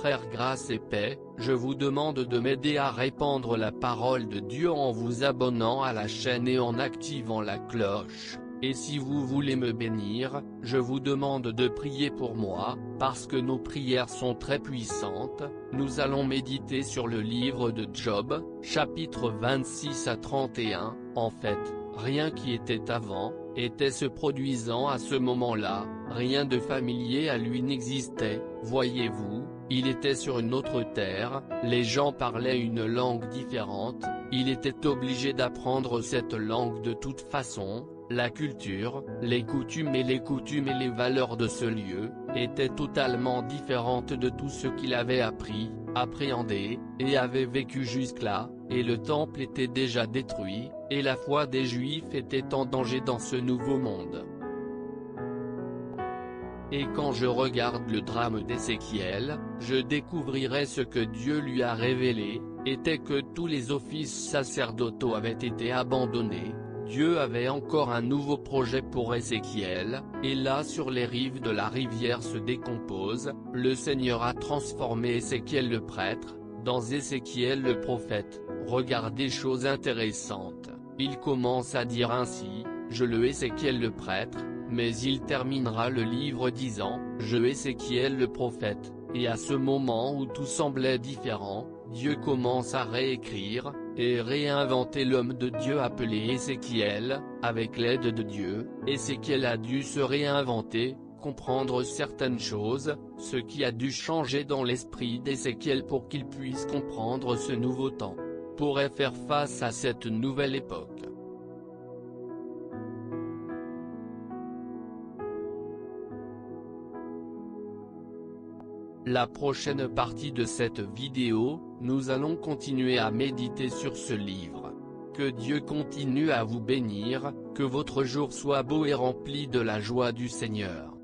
frères, grâce et paix, je vous demande de m'aider à répandre la parole de Dieu en vous abonnant à la chaîne et en activant la cloche. Et si vous voulez me bénir, je vous demande de prier pour moi, parce que nos prières sont très puissantes. Nous allons méditer sur le livre de Job, chapitre 26 à 31, en fait, rien qui était avant, était se produisant à ce moment-là, rien de familier à lui n'existait, voyez-vous, il était sur une autre terre, les gens parlaient une langue différente, il était obligé d'apprendre cette langue de toute façon. La culture, les coutumes et les valeurs de ce lieu, étaient totalement différentes de tout ce qu'il avait appris, appréhendé, et avait vécu jusque-là, et le temple était déjà détruit, et la foi des Juifs était en danger dans ce nouveau monde. Et quand je regarde le drame d'Ézéchiel, je découvrirai ce que Dieu lui a révélé, était que tous les offices sacerdotaux avaient été abandonnés. Dieu avait encore un nouveau projet pour Ézéchiel, et là sur les rives de la rivière se décompose, le Seigneur a transformé Ézéchiel le prêtre, dans Ézéchiel le prophète. Regardez chose intéressante, il commence à dire ainsi, je le Ézéchiel le prêtre, mais il terminera le livre disant, je Ézéchiel le prophète, et à ce moment où tout semblait différent, Dieu commence à réécrire, et réinventer l'homme de Dieu appelé Ézéchiel, avec l'aide de Dieu. Ézéchiel a dû se réinventer, comprendre certaines choses, ce qui a dû changer dans l'esprit d'Ézéchiel pour qu'il puisse comprendre ce nouveau temps, pourrait faire face à cette nouvelle époque. La prochaine partie de cette vidéo, nous allons continuer à méditer sur ce livre. Que Dieu continue à vous bénir, que votre jour soit beau et rempli de la joie du Seigneur.